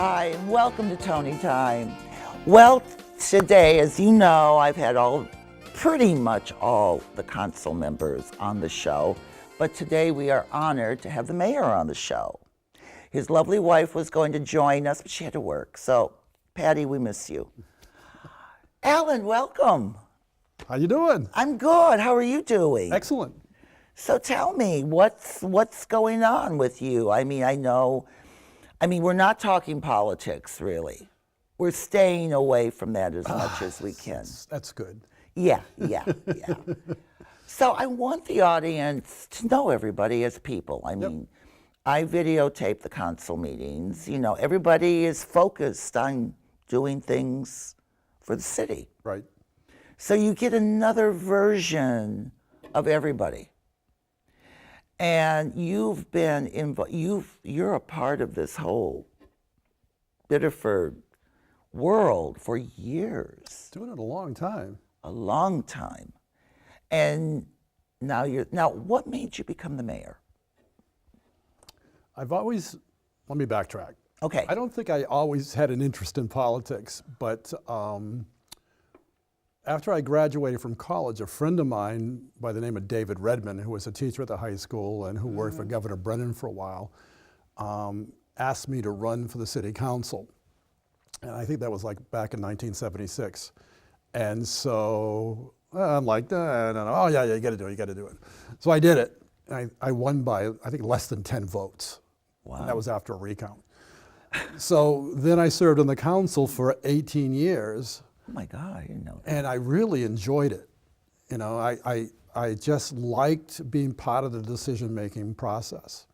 Hi, and welcome to Tony Time. Well, today, as you know, I've had pretty much all the council members on the show, but today we are honored to have the mayor on the show. His lovely wife was going to join us, but she had to work. So, Patty, we miss you. Alan, welcome. How you doing? I'm good. How are you doing? Excellent. So tell me, what's going on with you? I mean, we're not talking politics, really. We're staying away from that as much as we can. That's good. Yeah. So I want the audience to know everybody as people. I mean, I videotape the council meetings. You know, everybody is focused on doing things for the city. Right. So you get another version of everybody. And you've been involved, you're a part of this whole Biddeford world for years. Doing it a long time. A long time. And now what made you become the mayor? Let me backtrack. Okay. I don't think I always had an interest in politics, but after I graduated from college, a friend of mine by the name of David Redmond, who was a teacher at the high school and who worked for Governor Brennan for a while, asked me to run for the city council. And I think that was like back in 1976. And so I'm like, no. Oh yeah, you gotta do it. So I did it. I won by, I think, less than 10 votes. Wow. And that was after a recount. So then I served on the council for 18 years. Oh my God, I didn't know that. And I really enjoyed it. You know, I just liked being part of the decision-making process.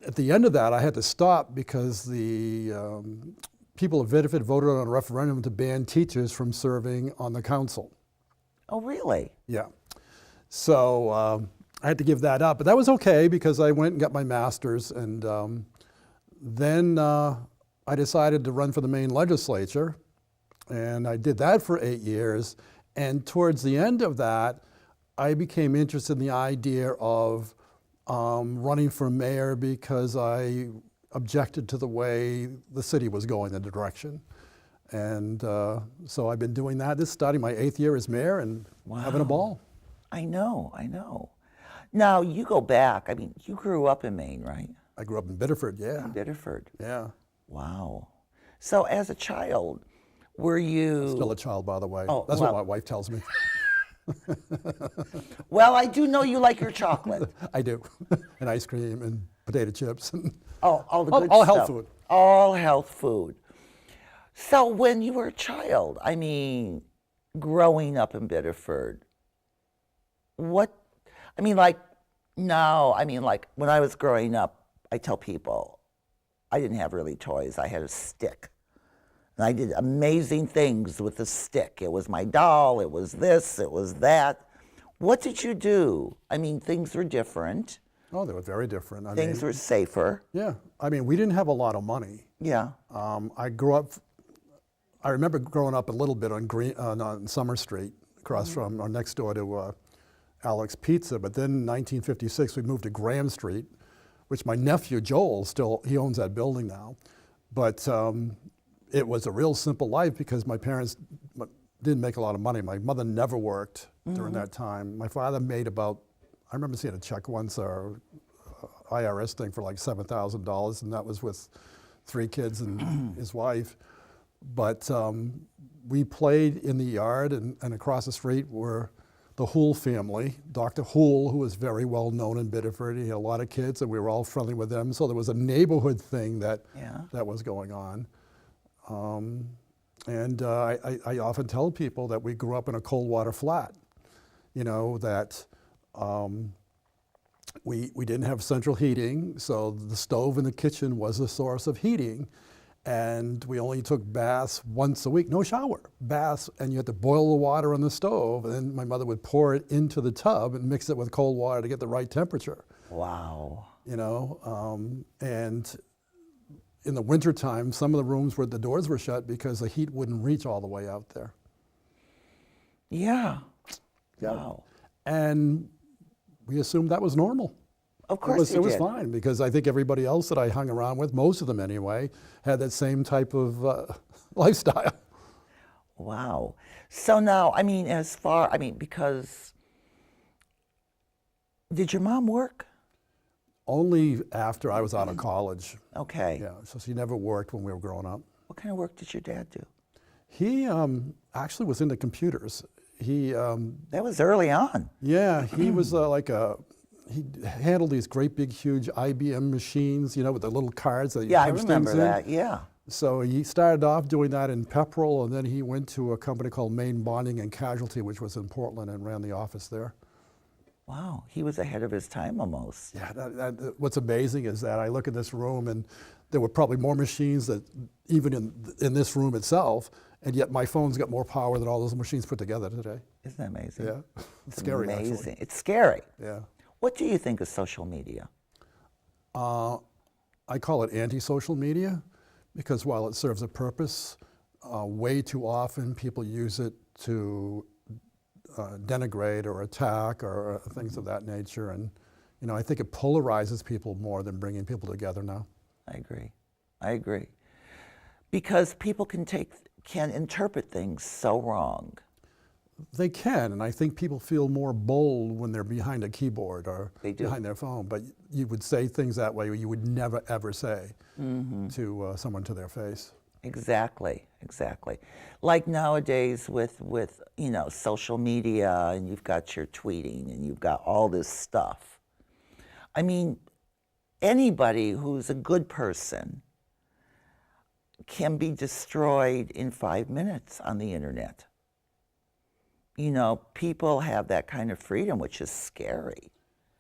At the end of that, I had to stop because the people of Biddeford voted on a referendum to ban teachers from serving on the council. Oh, really? Yeah. So I had to give that up, but that was okay because I went and got my master's, and then I decided to run for the Maine legislature. And I did that for 8 years. And towards the end of that, I became interested in the idea of running for mayor because I objected to the way the city was going in the direction. And so I've been doing that. This is starting my 8th year as mayor and having a ball. I know. Now, you go back. I mean, you grew up in Maine, right? I grew up in Biddeford, yeah. In Biddeford. Yeah. Wow. So as a child, were you... Still a child, by the way. Oh, That's well. what my wife tells me. Well, I do know you like your chocolate. I do. And ice cream and potato chips. And All the good all stuff. health food. All health food. So when you were a child, I mean, growing up in Biddeford, when I was growing up, I tell people, I didn't have really toys. I had a stick. And I did amazing things with the stick. It was my doll, it was this, it was that. What did you do? I mean, things were different. Oh, they were very different. Things were safer. Yeah. I mean, we didn't have a lot of money. Yeah. I remember growing up a little bit on Summer Street, across from, or next door to Alex Pizza. But then in 1956, we moved to Graham Street, which my nephew Joel he owns that building now. But it was a real simple life because my parents didn't make a lot of money. My mother never worked during that time. My father made I remember seeing a check once, or IRS thing for like $7,000, and that was with 3 kids and his wife. But we played in the yard, and across the street were the Hool family. Dr. Hool, who was very well known in Biddeford, he had a lot of kids, and we were all friendly with them. So there was a neighborhood thing that was going on. I often tell people that we grew up in a cold water flat, you know, that we didn't have central heating, so the stove in the kitchen was a source of heating, and we only took baths once a week, no shower, baths, and you had to boil the water on the stove, and then my mother would pour it into the tub and mix it with cold water to get the right temperature. Wow. You know, and in the wintertime, some of the rooms where the doors were shut because the heat wouldn't reach all the way out there. Yeah. Wow. And we assumed that was normal. Of course It was did. fine because I think everybody else that I hung around with, most of them anyway, had that same type of lifestyle. Wow. So now, I mean, because did your mom work? Only after I was out of college. Okay. Yeah, so she never worked when we were growing up. What kind of work did your dad do? He actually was into computers. He, That was early on. yeah, he was he handled these great big huge IBM machines, you know, with the little cards that you Yeah, I punch remember things in. that. Yeah. So he started off doing that in Pepperell, and then he went to a company called Main Bonding and Casualty, which was in Portland, and ran the office there. Wow. He was ahead of his time almost. Yeah, what's amazing is that I look at this room, and there were probably more machines that even in this room itself, and yet my phone's got more power than all those machines put together today. Isn't that amazing? Yeah, it's scary Amazing. actually. It's scary. Yeah, What do you think of social media? I call it anti-social media because while it serves a purpose, way too often people use it to denigrate or attack or things of that nature, and you know, I think it polarizes people more than bringing people together now. I agree. I agree. Because people can interpret things so wrong. They can, and I think people feel more bold when they're behind a keyboard or They do. behind their phone, but you would say things that way you would never ever say to someone to their face. Exactly, exactly. Like nowadays with you know, social media, and you've got your tweeting and you've got all this stuff. I mean, anybody who's a good person can be destroyed in 5 minutes on the internet. You know, people have that kind of freedom, which is scary.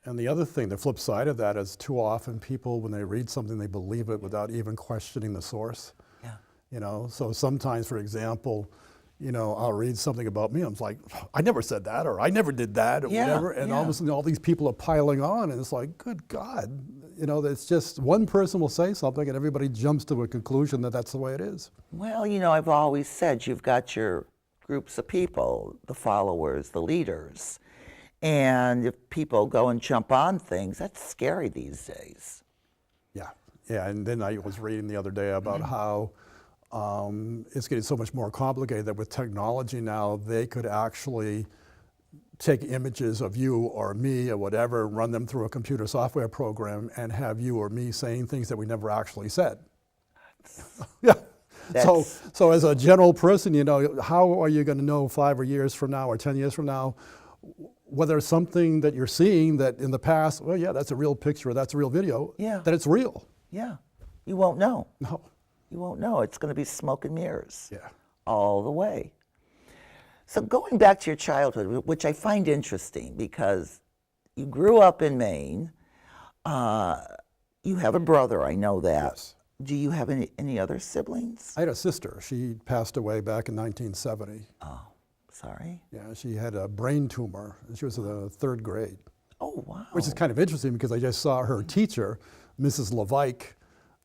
And the other thing, the flip side of that is too often people, when they read something, they believe it without even questioning the source. Yeah. You know, so sometimes, for example, you know, I'll read something about me, I'm like, I never said that, or I never did that, or Yeah, whatever, and all of yeah. a sudden all these people are piling on, and it's like, good God, you know, it's just one person will say something and everybody jumps to a conclusion that that's the way it is. Well, you know, I've always said you've got your groups of people, the followers, the leaders. And if people go and jump on things, that's scary these days. Yeah, yeah, and then I was reading the other day about how it's getting so much more complicated that with technology now, they could actually take images of you or me or whatever, run them through a computer software program and have you or me saying things that we never actually said. Yeah. So as a general person, you know, how are you going to know 5 years from now or 10 years from now whether something that you're seeing that in the past, well, yeah, that's a real picture or that's a real video, Yeah. that it's real? Yeah, you won't know. No. You won't know. It's going to be smoke and mirrors Yeah. all the way. So going back to your childhood, which I find interesting because you grew up in Maine. You have a brother, I know that. Yes. Do you have any other siblings? I had a sister. She passed away back in 1970. Oh, sorry. Yeah, she had a brain tumor, and she was in the 3rd grade, Oh, wow. which is kind of interesting because I just saw her teacher, Mrs. Levike,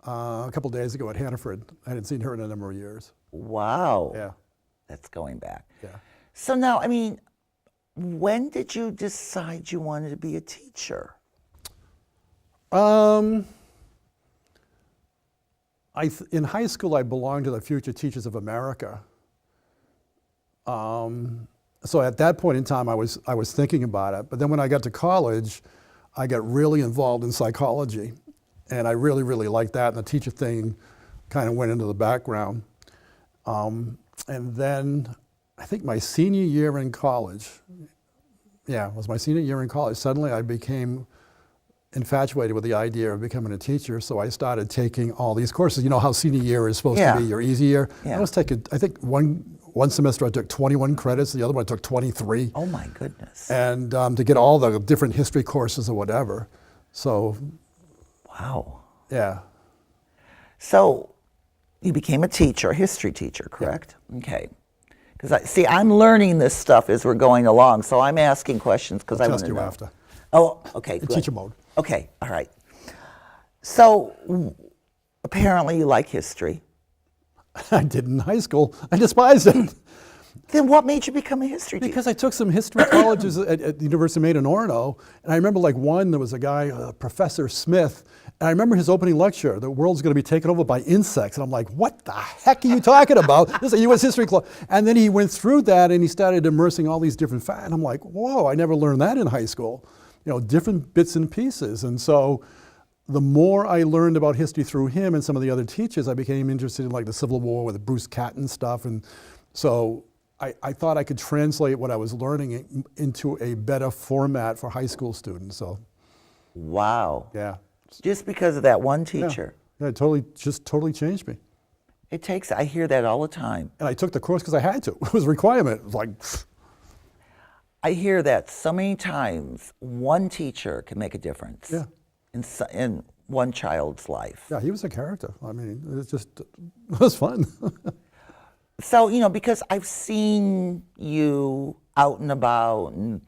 a couple days ago at Hannaford. I hadn't seen her in a number of years. Wow. Yeah, That's going back. yeah. So now, I mean, when did you decide you wanted to be a teacher? In high school, I belonged to the Future Teachers of America. So at that point in time, I was thinking about it. But then when I got to college, I got really involved in psychology. And I really, really liked that. And the teacher thing kind of went into the background. And then I think my senior year in college, yeah, it was my senior year in college, suddenly I became infatuated with the idea of becoming a teacher, so I started taking all these courses. You know how senior year is supposed to be your easy year? Yeah. I was taking, I think one semester I took 21 credits, the other one I took 23. Oh my goodness. And to get all the different history courses or whatever. So, Wow. yeah. So you became a teacher, a history teacher, correct? Yeah. Okay. Because I'm learning this stuff as we're going along, so I'm asking questions because I want to know. Test you after. Oh, okay, good. Teacher mode. Okay, all right. So apparently you like history. I did in high school. I despised it. Then what made you become a history teacher? Because I took some history colleges at the University of Maine in Orono, and I remember like one, there was a guy, Professor Smith, and I remember his opening lecture, the world's gonna be taken over by insects, and I'm like, what the heck are you talking about? This is a U.S. history class. And then he went through that and he started immersing all these different facts, and I'm like, whoa, I never learned that in high school. You know, different bits and pieces. And so the more I learned about history through him and some of the other teachers, I became interested in like the Civil War with Bruce Catton stuff. And so I thought I could translate what I was learning into a better format for high school students. So, wow. yeah. Just because of that one teacher. Yeah, it totally changed me. It takes, I hear that all the time. And I took the course because I had to. It was a requirement. It was like, I hear that so many times. One teacher can make a difference. Yeah. In one child's life. yeah, he was a character. I mean, it was fun. So, you know, because I've seen you out and about, and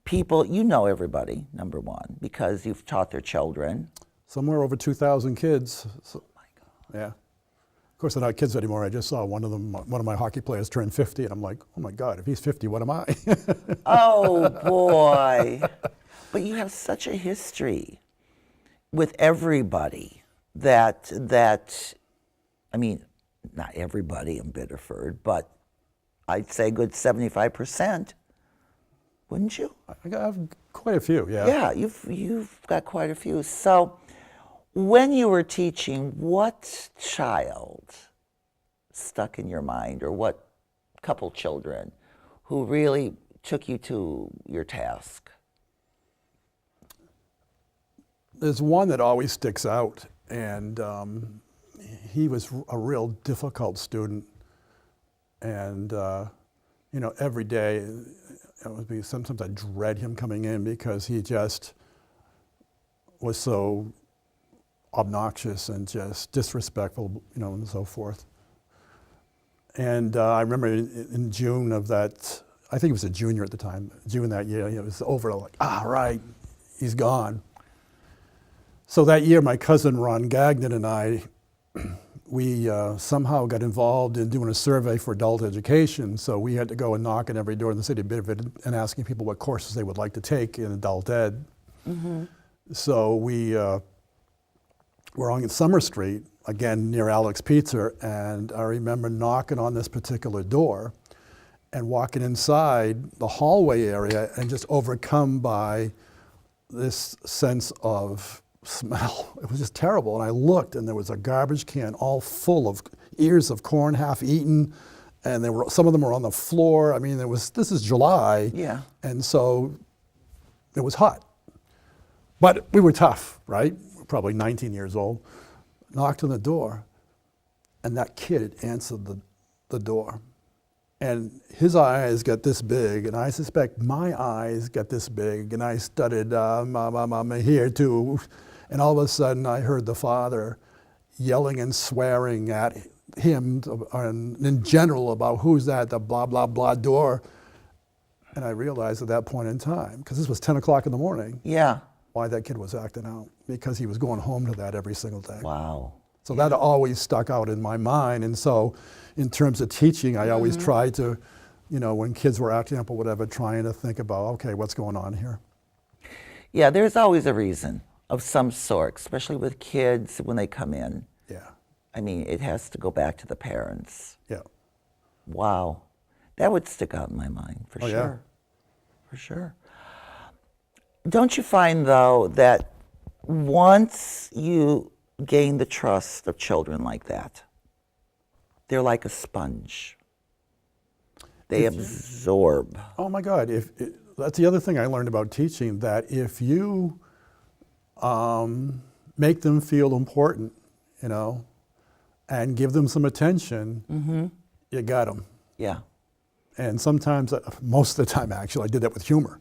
people, you know everybody, number one, because you've taught their children. Somewhere over 2,000 kids. So, Oh my God. yeah. Of course, they're not kids anymore. I just saw one of my hockey players turn 50, and I'm like, oh my God, if he's 50, what am I? Oh boy. But you have such a history with everybody that I mean, not everybody in Biddeford, but I'd say a good 75%, wouldn't you? I have quite a few, yeah. Yeah, you've got quite a few. So when you were teaching, what child stuck in your mind, or what couple children who really took you to your task? There's one that always sticks out, and he was a real difficult student. And you know, every day, it would be, sometimes I dread him coming in because he just was so obnoxious and just disrespectful, you know, and so forth. And I remember in June of that, I think he was a junior at the time, June that year, it was over, like, right, he's gone. So that year, my cousin Ron Gagnon and I, we somehow got involved in doing a survey for adult education. So we had to go and knock on every door in the city of Biddeford and asking people what courses they would like to take in adult ed. Mm-hmm. So we were on Summer Street, again near Alex Pizza, and I remember knocking on this particular door and walking inside the hallway area and just overcome by this sense of smell. It was just terrible. And I looked, and there was a garbage can all full of ears of corn, half eaten, and there were, some of them were on the floor. I mean, this is July, Yeah. and so it was hot. But we were tough, right? We're probably 19 years old. Knocked on the door, and that kid had answered the door. And his eyes got this big, and I suspect my eyes got this big, and I stuttered, Mama, here too. And all of a sudden, I heard the father yelling and swearing at him and in general about who's at the blah, blah, blah door. And I realized at that point in time, because this was 10 o'clock in the morning, Yeah. why that kid was acting out, because he was going home to that every single day. Wow. So that always stuck out in my mind. And so in terms of teaching, I always tried to, you know, when kids were acting up or whatever, trying to think about, okay, what's going on here? Yeah, there's always a reason of some sort, especially with kids when they come in. Yeah, I mean, it has to go back to the parents. yeah. Wow. That would stick out in my mind, for Oh, sure. yeah. For sure. Don't you find, though, that once you gain the trust of children like that, they're like a sponge. They absorb. Oh my God, that's the other thing I learned about teaching, that if you make them feel important, you know, and give them some attention, you got them. Yeah. And sometimes, most of the time actually, I did that with humor.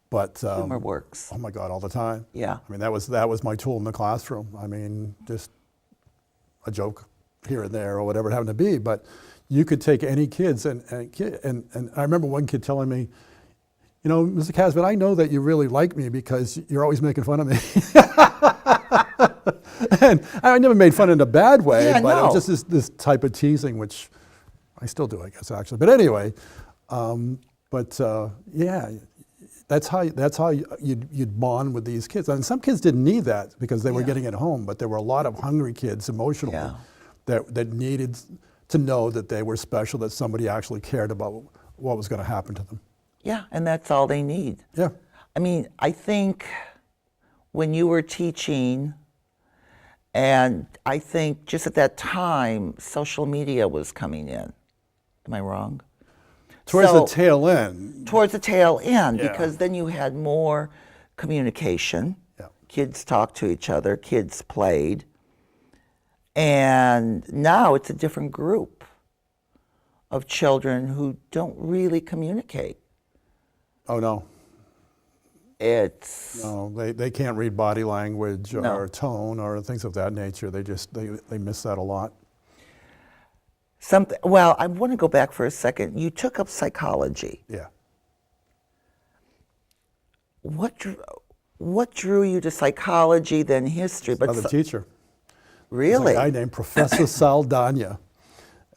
But Humor works. oh my God, all the time. Yeah. I mean, that was my tool in the classroom. I mean, just a joke here and there or whatever it happened to be. But you could take any kids, and I remember one kid telling me, you know, Mr. CASAVANT, I know that you really like me because you're always making fun of me. And I never made fun in a bad way, Yeah, but it no. was just this type of teasing, which I still do, I guess, actually. But anyway, yeah, that's how you'd bond with these kids. And some kids didn't need that because they were getting it home, but there were a lot of hungry kids emotionally that needed to know that they were special, that somebody actually cared about what was going to happen to them. Yeah, and that's all they need. Yeah. I mean, I think when you were teaching, and I think just at that time, social media was coming in. Am I wrong? Towards the tail end. Towards the tail end, Yeah. because then you had more communication. Yeah. Kids talked to each other, kids played. And now it's a different group of children who don't really communicate. Oh, no. No, they can't read body language or No. tone or things of that nature. They miss that a lot. Well, I want to go back for a second. You took up psychology. Yeah. What drew you to psychology, then history? But Another teacher. Really? A guy named Professor Saldanha.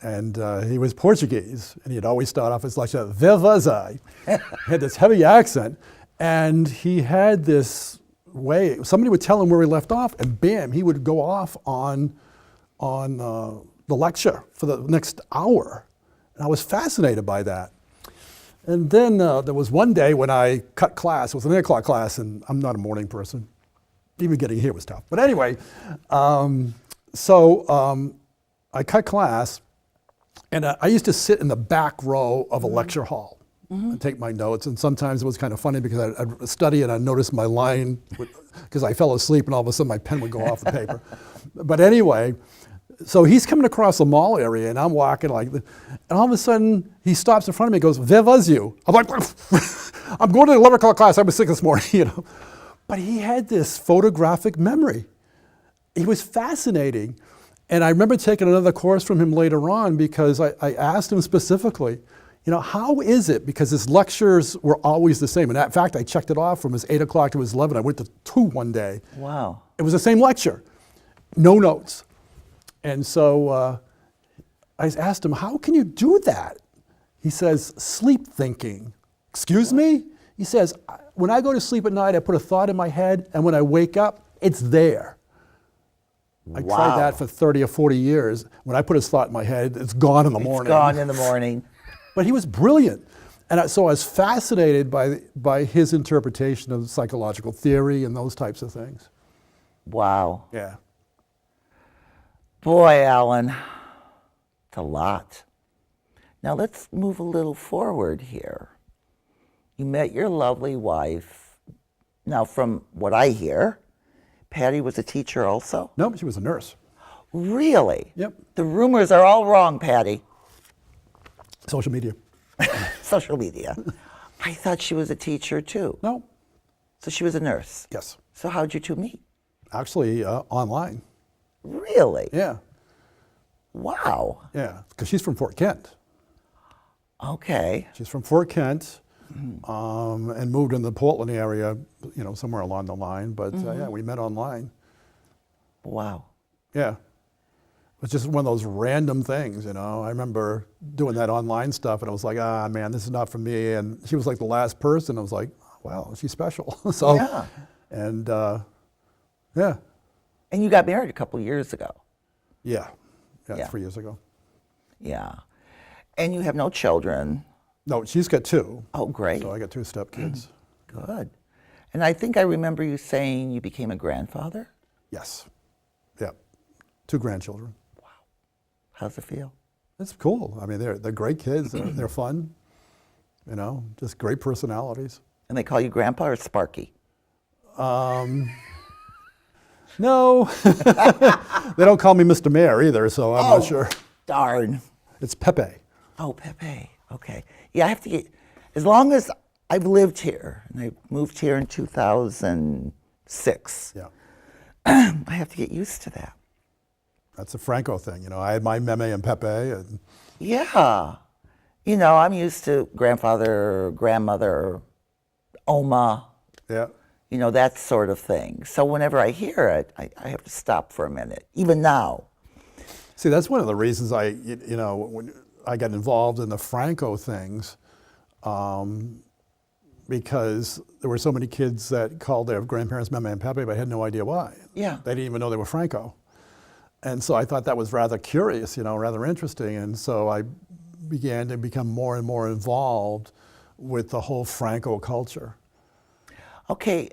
And he was Portuguese, and he'd always start off his lecture, "There was I." He had this heavy accent, and he had this way, somebody would tell him where he left off, and bam, he would go off on the lecture for the next hour. And I was fascinated by that. And then there was one day when I cut class, it was an 8 o'clock class, and I'm not a morning person. Even getting here was tough. But anyway, I cut class, and I used to sit in the back row of a lecture hall and take my notes. And sometimes it was kind of funny because I'd study and I'd notice my line, because I fell asleep and all of a sudden my pen would go off the paper. But anyway, so he's coming across the mall area and I'm walking and all of a sudden he stops in front of me and goes, "Where was you?" I'm like, "I'm going to the 11 o'clock class, I was sick this morning," you know. But he had this photographic memory. He was fascinating. And I remember taking another course from him later on because I asked him specifically, you know, how is it? Because his lectures were always the same. And in fact, I checked it off from his 8 o'clock to his 11. I went to 2 one day. Wow. It was the same lecture, no notes. And so I asked him, how can you do that? He says, sleep thinking. Excuse me? He says, when I go to sleep at night, I put a thought in my head, and when I wake up, it's there. I tried that for 30 or 40 years. When I put his thought in my head, it's gone in the morning. It's gone in the morning. But he was brilliant. And so I was fascinated by his interpretation of psychological theory and those types of things. Wow. Yeah. Boy, Alan, it's a lot. Now let's move a little forward here. You met your lovely wife. Now, from what I hear, Patty was a teacher also? No, she was a nurse. Really? Yep. The rumors are all wrong, Patty. Social media. Social media. I thought she was a teacher too. No. So she was a nurse? Yes. So how'd you two meet? Actually, online. Really? Yeah. Wow. Yeah, because she's from Fort Kent. Okay. She's from Fort Kent and moved in the Portland area, you know, somewhere along the line. But yeah, we met online. Wow. Yeah. It was just one of those random things, you know. I remember doing that online stuff and I was like, ah, man, this is not for me. And she was like the last person. I was like, wow, she's special. So, Yeah. and yeah. And you got married a couple years ago. Yeah. Yeah. 3 years ago. Yeah. And you have no children. No, she's got 2. Oh, great. So I got 2 stepkids. Good. And I think I remember you saying you became a grandfather. Yes. Yeah. 2 grandchildren. How's it feel? It's cool. I mean, they're great kids. They're fun. You know, just great personalities. And they call you Grandpa or Sparky? No. They don't call me Mr. Mayor either, so I'm not sure. Darn. It's Pepe. Oh, Pepe. Okay. Yeah, I have to get, as long as I've lived here, and I moved here in 2006, Yeah. I have to get used to that. That's a Franco thing. You know, I had my Meme and Pepe. And Yeah. You know, I'm used to grandfather, grandmother, Oma, yeah. you know, that sort of thing. So whenever I hear it, I have to stop for a minute, even now. See, that's one of the reasons you know, when I got involved in the Franco things because there were so many kids that called their grandparents Mama and Pape, but had no idea why. Yeah. They didn't even know they were Franco. And so I thought that was rather curious, rather interesting. And so I began to become more and more involved with the whole Franco culture. Okay,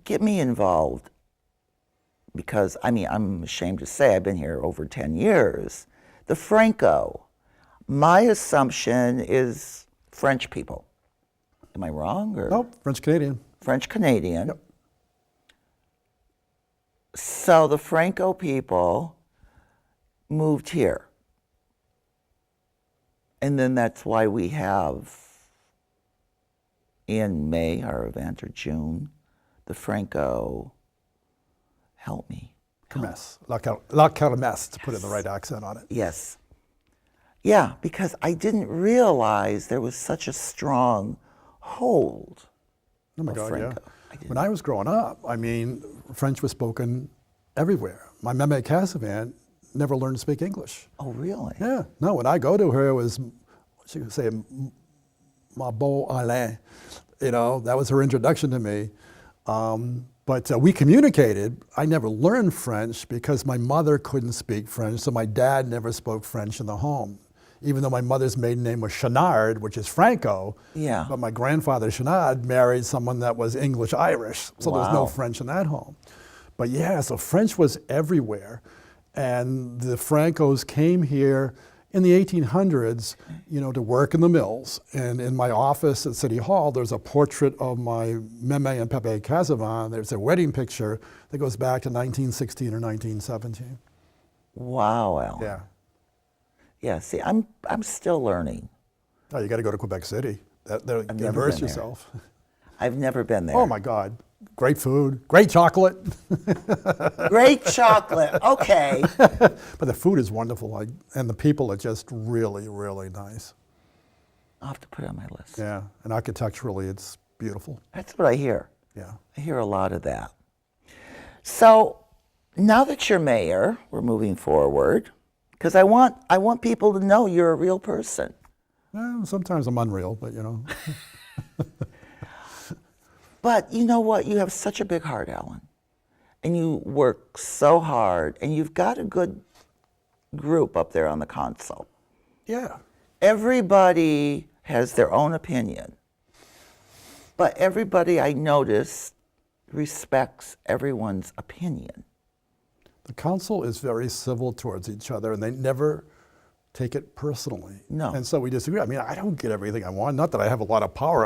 get me involved, because I'm ashamed to say I've been here over 10 years. The Franco, my assumption is French people. Am I wrong? Or? Nope, French Canadian. French Canadian. Yep. So the Franco people moved here. And then that's why we have in May, our event, or June, the Franco, help me. Kermesse, La Kermesse, to put in the right accent on it. Yes. Yeah, because I didn't realize there was such a strong hold Oh my of God, Franco. yeah. When I was growing up, French was spoken everywhere. My meme CASAVANT never learned to speak English. Oh, really? Yeah, no, when I go to her, it was, she could say, ma beau Alain. That was her introduction to me. But we communicated. I never learned French because my mother couldn't speak French, so my dad never spoke French in the home. Even though my mother's maiden name was Chenard, which is Franco, Yeah. but my grandfather Chenard married someone that was English-Irish, so there was no Wow. French in that home. But yeah, so French was everywhere. And the Francos came here in the 1800s, to work in the mills. And in my office at City Hall, there's a portrait of my Meme and Pepe CASAVANT. There's a wedding picture that goes back to 1916 or 1917. Wow, Alan. Yeah. Yeah, see, I'm still learning. Oh, you got to go to Quebec City. never Immerse been there. yourself. I've never been there. Oh my God. Great food, great chocolate. Great chocolate. Okay. But the food is wonderful, and the people are just really, really nice. I'll have to put it on my list. Yeah, and architecturally, it's beautiful. That's what I hear. Yeah. I hear a lot of that. So now that you're mayor, we're moving forward, because I want people to know you're a real person. Well, sometimes I'm unreal, but But you know what? You have such a big heart, Alan. And you work so hard, and you've got a good group up there on the console. Yeah. Everybody has their own opinion, but everybody, I notice, respects everyone's opinion. The council is very civil towards each other, and they never take it personally. No. And so we disagree. I don't get everything I want. Not that I have a lot of power.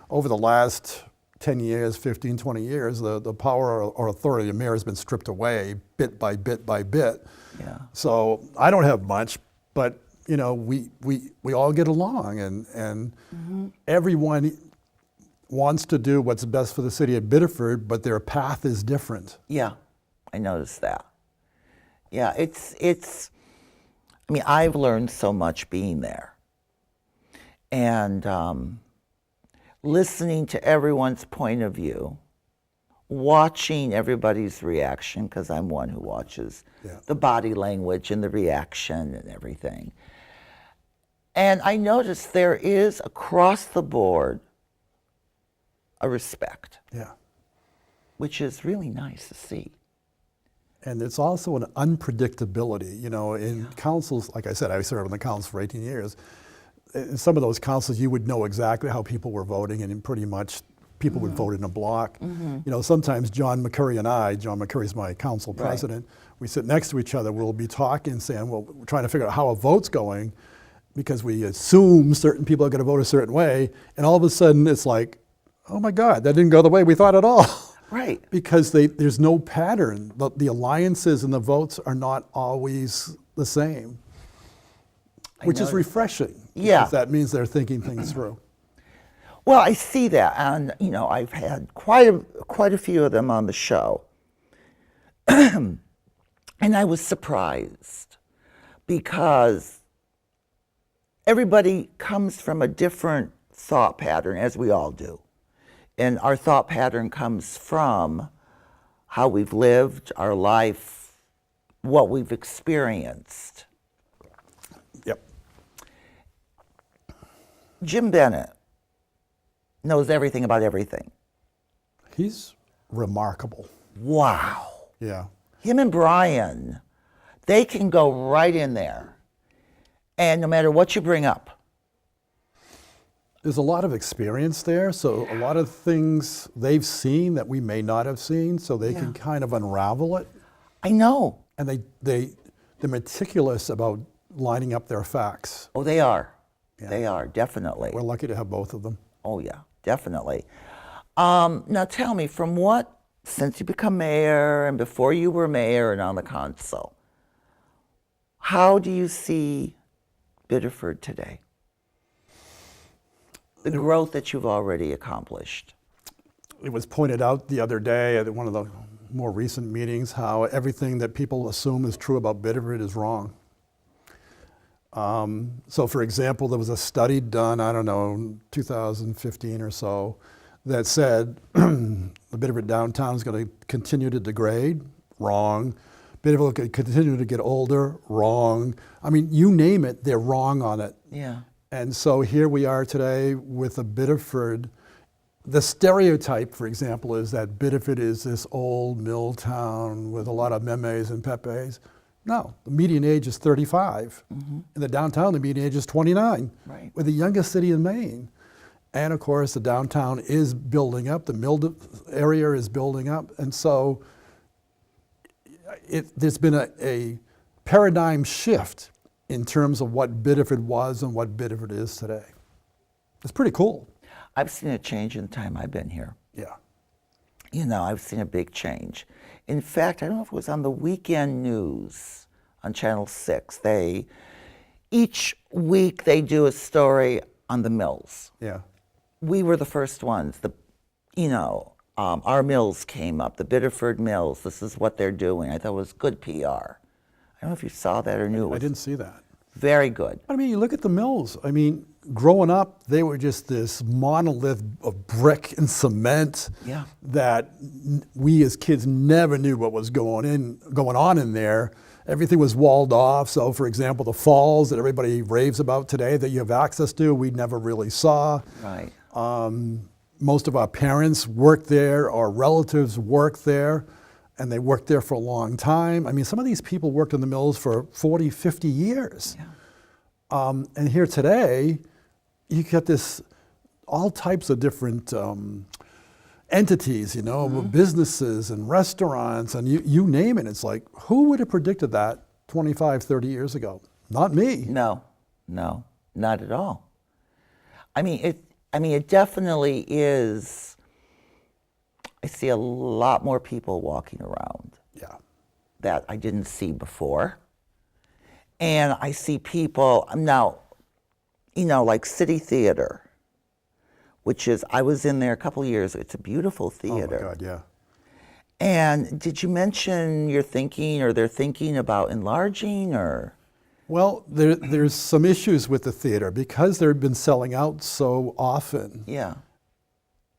Over the last 10 years, 15, 20 years, the power or authority of the mayor has been stripped away bit by bit by bit. Yeah. So I don't have much, but we all get along, and everyone wants to do what's best for the city of Biddeford, but their path is different. Yeah, I noticed that. Yeah, I've learned so much being there. And listening to everyone's point of view, watching everybody's reaction, because I'm one who watches the body language and the reaction and everything. And I noticed there is, across the board, a respect. Yeah. Which is really nice to see. And it's also an unpredictability. In councils, like I said, I served on the council for 18 years. In some of those councils, you would know exactly how people were voting, and pretty much people would vote in a block. Sometimes John McCurry's my council president, we sit next to each other, we'll be talking, saying, well, we're trying to figure out how a vote's going, because we assume certain people are going to vote a certain way, and all of a sudden it's like, oh my God, that didn't go the way we thought at all. Right. Because there's no pattern. The alliances and the votes are not always the same, which is refreshing. Yeah. Because that means they're thinking things through. Well, I see that, and I've had quite a few of them on the show, and I was surprised because everybody comes from a different thought pattern, as we all do. And our thought pattern comes from how we've lived our life, what we've experienced. Yep. Jim Bennett knows everything about everything. He's remarkable. Wow. Yeah. Him and Brian, they can go right in there. And no matter what you bring up. There's a lot of experience there, so a lot of things they've seen that we may not have seen, so they can kind of unravel it. I know. And they're meticulous about lining up their facts. Oh, they are. Yeah. They are, definitely. We're lucky to have both of them. Oh, yeah, definitely. Now tell me, since you become mayor and before you were mayor and on the council, how do you see Biddeford today? The growth that you've already accomplished. It was pointed out the other day at one of the more recent meetings how everything that people assume is true about Biddeford is wrong. So for example, there was a study done, I don't know, 2015 or so, that said the Biddeford downtown is going to continue to degrade. Wrong. Biddeford will continue to get older. Wrong. I mean, you name it, they're wrong on it. Yeah. And so here we are today with a Biddeford. The stereotype, for example, is that Biddeford is this old mill town with a lot of memes and pepes. No, the median age is 35. In the downtown, the median age is 29. Right. We're the youngest city in Maine. And of course, the downtown is building up, the mill area is building up. And so there's been a paradigm shift in terms of what Biddeford was and what Biddeford is today. It's pretty cool. I've seen a change in the time I've been here. Yeah. You know, I've seen a big change. In fact, I don't know if it was on the weekend news on Channel 6. Each week they do a story on the mills. Yeah. We were the first ones. Our mills came up, the Biddeford mills. This is what they're doing. I thought it was good PR. I don't know if you saw that or knew it was. I didn't see that. Very good. I mean, you look at the mills. I mean, growing up, they were just this monolith of brick and cement that we as kids never knew what was going on in there. Everything was walled off. So, for example, the falls that everybody raves about today that you have access to, we never really saw. Right. Most of our parents worked there, our relatives worked there, and they worked there for a long time. I mean, some of these people worked in the mills for 40, 50 years. Yeah. And here today, you get all types of different entities, businesses and restaurants, and you name it. It's like, who would have predicted that 25, 30 years ago? Not me. No, not at all. I mean, it definitely is. I see a lot more people walking around. Yeah. That I didn't see before. And I see people now, like City Theater, which is, I was in there a couple of years. It's a beautiful theater. Oh my God, yeah. And did you mention they're thinking about enlarging or? Well, there's some issues with the theater because they've been selling out so often. Yeah.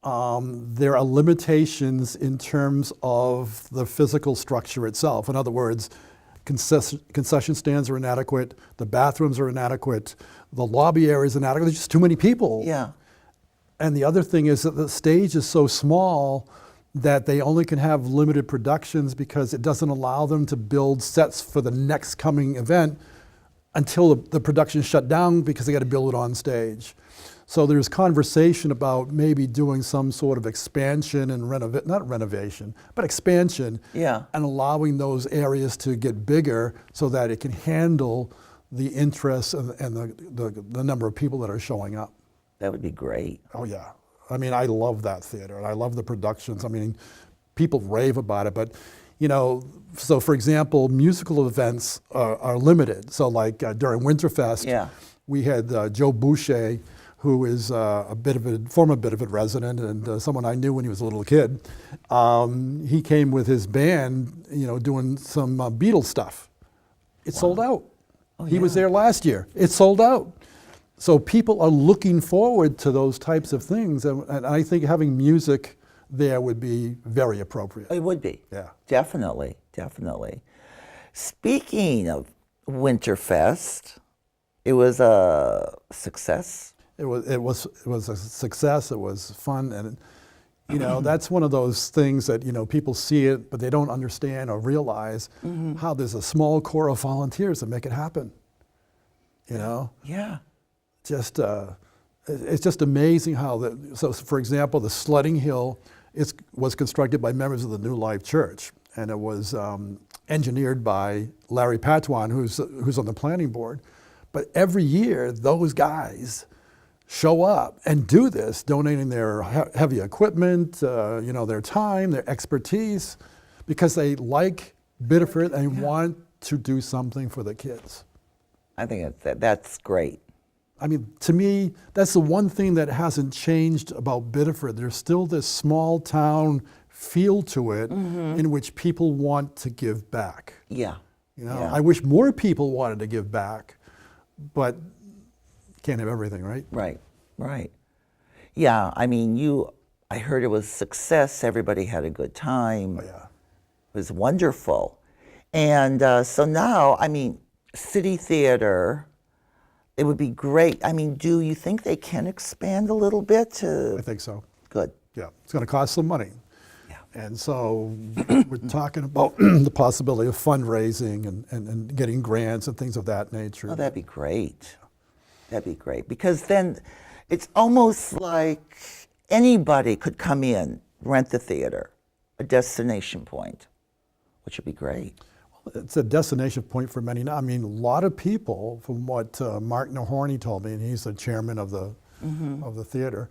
There are limitations in terms of the physical structure itself. In other words, concession stands are inadequate, the bathrooms are inadequate, the lobby area is inadequate. There's just too many people. Yeah. And the other thing is that the stage is so small that they only can have limited productions because it doesn't allow them to build sets for the next coming event until the production shut down because they got to build it on stage. So there's conversation about maybe doing some sort of expansion and not renovation, but expansion. Yeah. And allowing those areas to get bigger so that it can handle the interest and the number of people that are showing up. That would be great. Oh yeah. I mean, I love that theater and I love the productions. I mean, people rave about it, but so for example, musical events are limited. So like during Winterfest, we had Joe Boucher, who is a former Biddeford resident and someone I knew when he was a little kid. He came with his band, doing some Beatles stuff. It sold out. Oh, he was there last year. It sold out. So people are looking forward to those types of things, and I think having music there would be very appropriate. It would be. Yeah. Definitely. Speaking of Winterfest, it was a success. it was a success. It was fun, and you know, that's one of those things that, you know, people see it, but they don't understand or realize how there's a small core of volunteers that make it happen. You know? Yeah. Just, it's just amazing how so for example, the sledding hill was constructed by members of the New Life Church, and it was engineered by Larry Patuan, who's on the planning board. But every year, those guys show up and do this, donating their heavy equipment, you know, their time, their expertise, because they like Biddeford and want to do something for the kids. I think that's great. I mean, to me, that's the one thing that hasn't changed about Biddeford. There's still this small town feel to it in which people want to give back. Yeah. You know, Yeah. I wish more people wanted to give back, but can't have everything, right? Right, right. Yeah, I mean, I heard it was a success. Everybody had a good time. Oh, yeah. It was wonderful. And so now, I mean, City Theater, it would be great. I mean, do you think they can expand a little bit I think so. Good. Yeah, it's going to cost some money. Yeah. And so we're talking about the possibility of fundraising and getting grants and things of that nature. Oh, that'd be great. That'd be great. Because then it's almost like anybody could come in, rent the theater, a destination point, which would be great. It's a destination point for many. I mean, a lot of people, from what Mark Nahorny told me, and he's the chairman of the theater,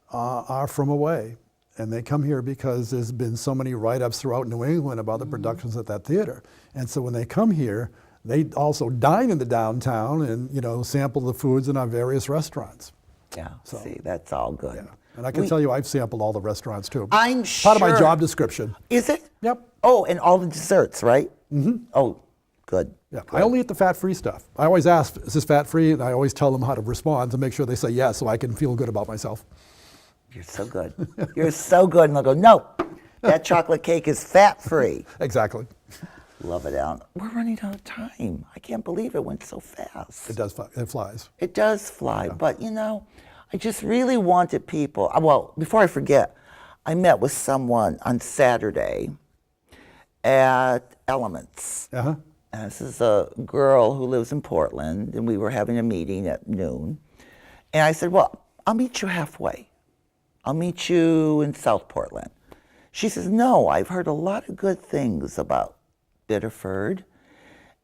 are from away. And they come here because there's been so many write-ups throughout New England about the productions at that theater. And so when they come here, they also dine in the downtown and, you know, sample the foods in our various restaurants. Yeah, So, see, that's all good. Yeah. And I can tell you, I've sampled all the restaurants too. I'm Part of my sure. job description. Is it? Yep. Oh, and all the desserts, right? Oh, good. Yeah, I only eat the fat-free stuff. I always ask, is this fat-free? And I always tell them how to respond to make sure they say yes, so I can feel good about myself. You're so good. You're so good. And they'll go, no, that chocolate cake is fat-free. Exactly. Love it, Alan. We're running out of time. I can't believe it went so fast. It does. It flies. It does fly, but you know, I just really wanted people. Well, before I forget, I met with someone on Saturday at Elements. Uh-huh. And this is a girl who lives in Portland, and we were having a meeting at noon. And I said, well, I'll meet you halfway. I'll meet you in South Portland. She says, no, I've heard a lot of good things about Biddeford,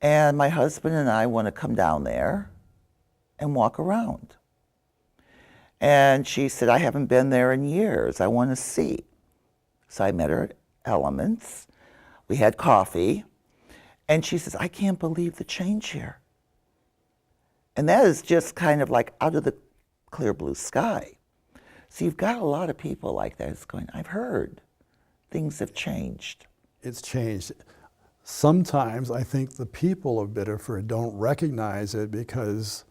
and my husband and I want to come down there and walk around. And she said, I haven't been there in years. I want to see. So I met her at Elements. We had coffee. And she says, I can't believe the change here. And that is just kind of like out of the clear blue sky. So you've got a lot of people like that who's going, I've heard things have changed. It's changed. Sometimes I think the people of Biddeford don't recognize it because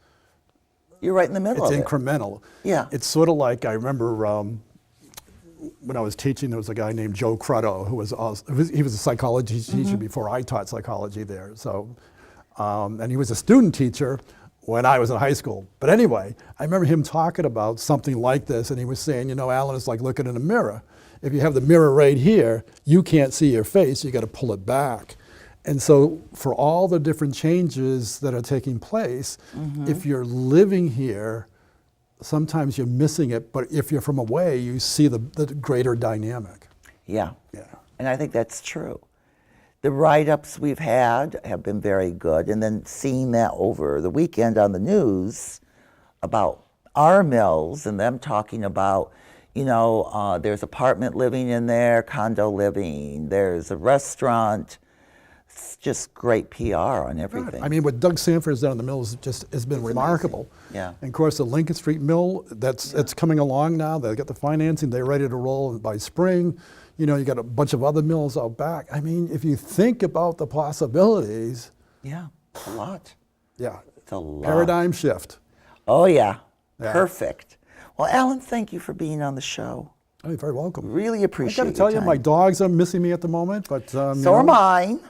You're right in the middle it's of it. incremental. Yeah. It's sort of like, I remember when I was teaching, there was a guy named Joe Cruddo who was also, he was a psychology teacher before I taught psychology there. So, and he was a student teacher when I was in high school. But anyway, I remember him talking about something like this, and he was saying, you know, Alan, it's like looking in a mirror. If you have the mirror right here, you can't see your face, you got to pull it back. And so for all the different changes that are taking place, if you're living here, sometimes you're missing it, but if you're from away, you see the greater dynamic. Yeah. Yeah. And I think that's true. The write-ups we've had have been very good. And then seeing that over the weekend on the news about our mills and them talking about, you know, there's apartment living in there, condo living, there's a restaurant. It's just great PR on everything. I mean, what Doug Sanford's done in the mills has been remarkable. Yeah. And of course, the Lincoln Street Mill, it's coming along now. They got the financing, they're ready to roll by spring. You know, you got a bunch of other mills out back. I mean, if you think about the possibilities. Yeah, a lot. Yeah. It's a lot. Paradigm shift. Oh, yeah. Yeah. Perfect. Well, Alan, thank you for being on the show. Oh, you're very welcome. Really I appreciate got to tell you, your my time. dogs are missing me at the moment, but So are mine.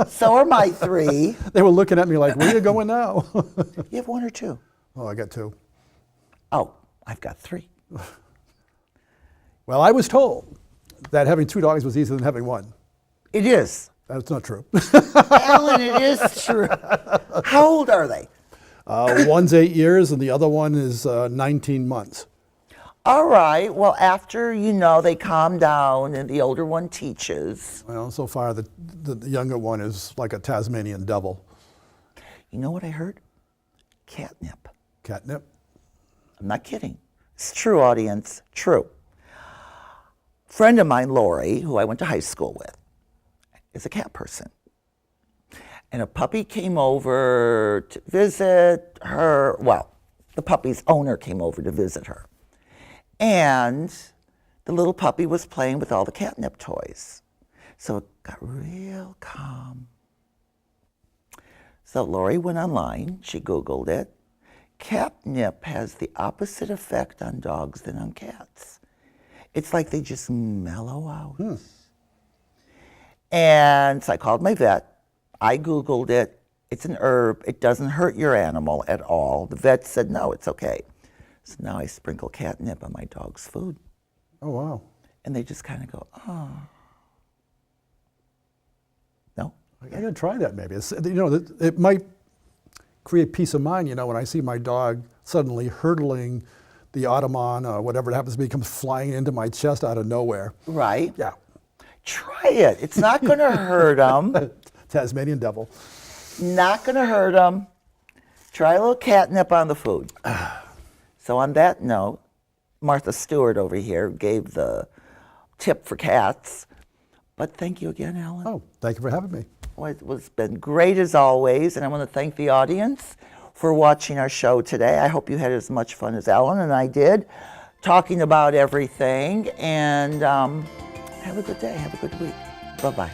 So are my three. They were looking at me like, where are you going now? You have one or two? Oh, I got two. Oh, I've got 3. Well, I was told that having 2 dogs was easier than having 1. It is. That's not true. Alan, it is true. How old are they? One's 8 years and the other one is 19 months. All right. Well, after, they calm down and the older one teaches. Well, so far the younger one is like a Tasmanian devil. You know what I heard? Catnip. Catnip? I'm not kidding. It's true, audience. True. Friend of mine, Lori, who I went to high school with, is a cat person. And a puppy came over to visit her. Well, the puppy's owner came over to visit her. And the little puppy was playing with all the catnip toys. So it got real calm. So Lori went online, she Googled it. Catnip has the opposite effect on dogs than on cats. It's like they just mellow out. And so I called my vet. I Googled it. It's an herb. It doesn't hurt your animal at all. The vet said, no, it's okay. So now I sprinkle catnip on my dog's food. Oh, wow. And they just kind of go, oh. No? I gotta try that maybe. It might create peace of mind, when I see my dog suddenly hurdling the ottoman or whatever it happens to be, comes flying into my chest out of nowhere. Right? Yeah. Try it. It's not going to hurt them. Tasmanian devil. Not going to hurt them. Try a little catnip on the food. So on that note, Martha Stewart over here gave the tip for cats. But thank you again, Alan. Oh, thank you for having me. Well, it's been great as always, and I want to thank the audience for watching our show today. I hope you had as much fun as Alan and I did, talking about everything. And have a good day. Have a good week. Bye-bye.